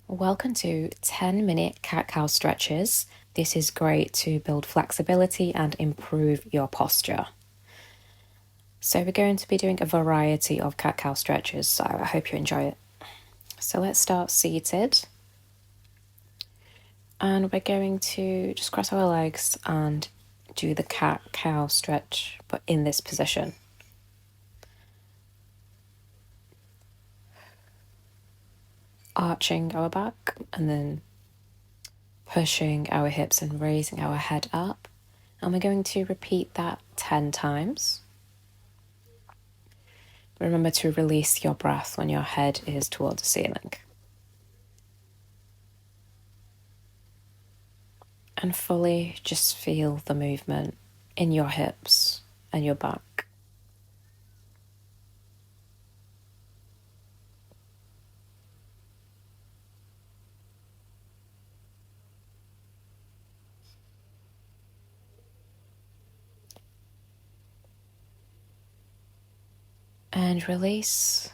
Welcome to 10-minute cat-cow stretches. This is great to build flexibility and improve your posture. So we're going to be doing a variety of cat-cow stretches, so I hope you enjoy it. So let's start seated. And we're going to just cross our legs and do the cat-cow stretch, but in this position. Arching our back and then pushing our hips and raising our head up. And we're going to repeat that 10 times. Remember to release your breath when your head is towards the ceiling. And fully just feel the movement in your hips and your back. And release.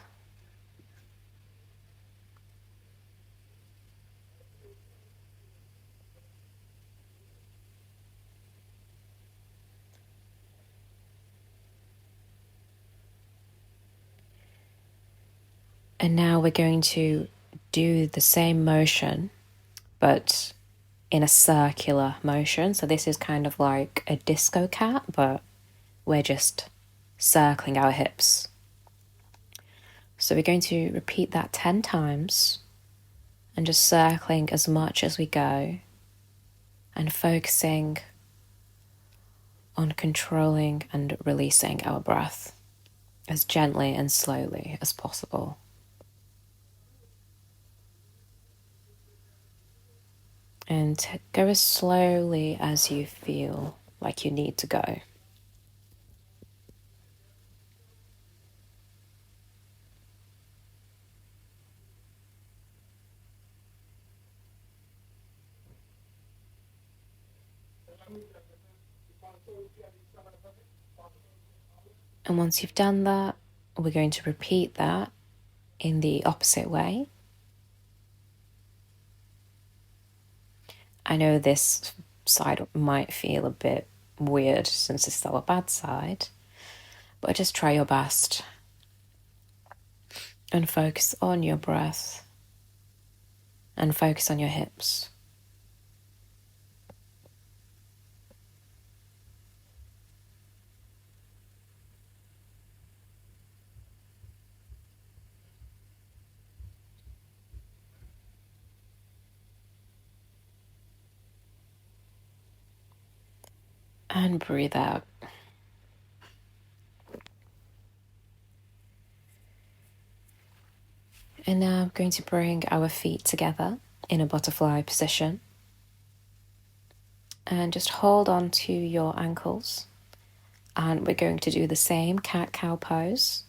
And now we're going to do the same motion, but in a circular motion. So this is kind of like a disco cat, but we're just circling our hips. So we're going to repeat that 10 times and just circling as much as we go and focusing on controlling and releasing our breath as gently and slowly as possible. And go as slowly as you feel like you need to go. And once you've done that, we're going to repeat that in the opposite way. I know this side might feel a bit weird since it's our bad side, but just try your best and focus on your breath and focus on your hips. And breathe out. And now I'm going to bring our feet together in a butterfly position. And just hold on to your ankles. And we're going to do the same cat-cow pose,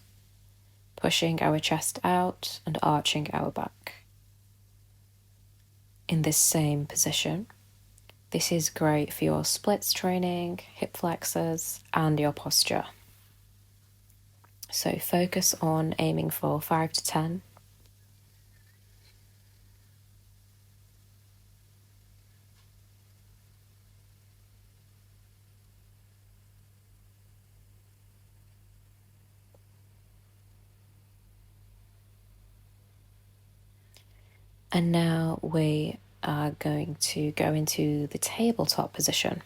pushing our chest out and arching our back. In this same position. This is great for your splits training, hip flexors, and your posture. So focus on aiming for 5 to 10. And now we are going to go into the tabletop position.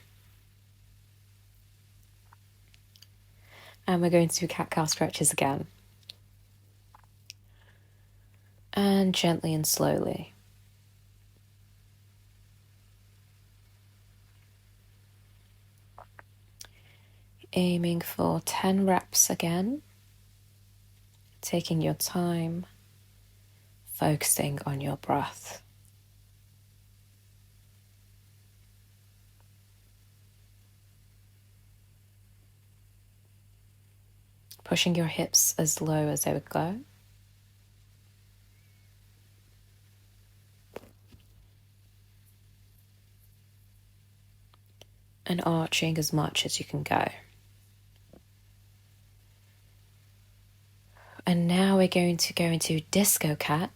And we're going to do cat-cow stretches again. And gently and slowly. Aiming for 10 reps again. Taking your time, focusing on your breath. Pushing your hips as low as they would go. And arching as much as you can go. And now we're going to go into disco cat.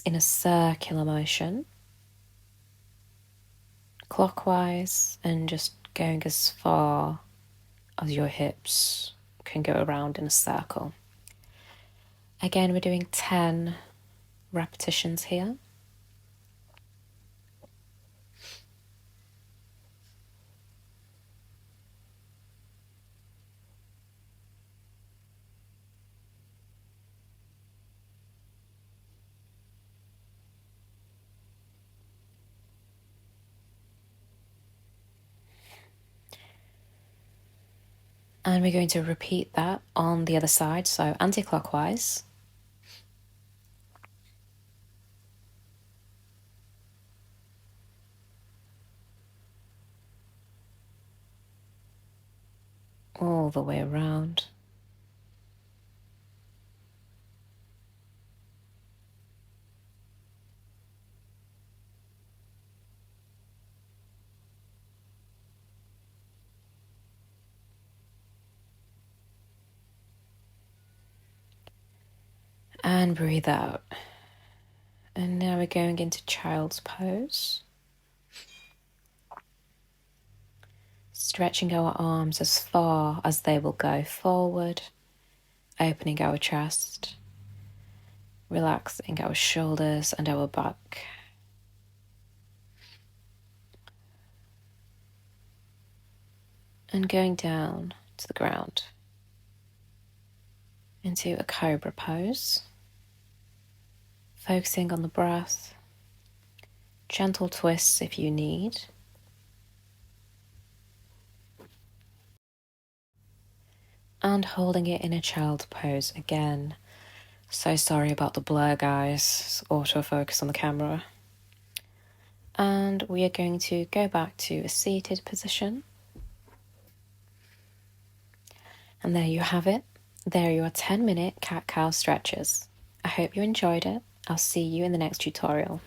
in a circular motion, clockwise, and just going as far as your hips can go around in a circle. Again, we're doing 10 repetitions here. And we're going to repeat that on the other side, so anti-clockwise. All the way around. And breathe out. And now we're going into child's pose. Stretching our arms as far as they will go forward, opening our chest, relaxing our shoulders and our back. And going down to the ground into a cobra pose, focusing on the breath, gentle twists if you need. And holding it in a child pose again. So sorry about the blur, guys. It's autofocus on the camera. And we are going to go back to a seated position. And there you have it. There are your 10-minute cat-cow stretches. I hope you enjoyed it. I'll see you in the next tutorial.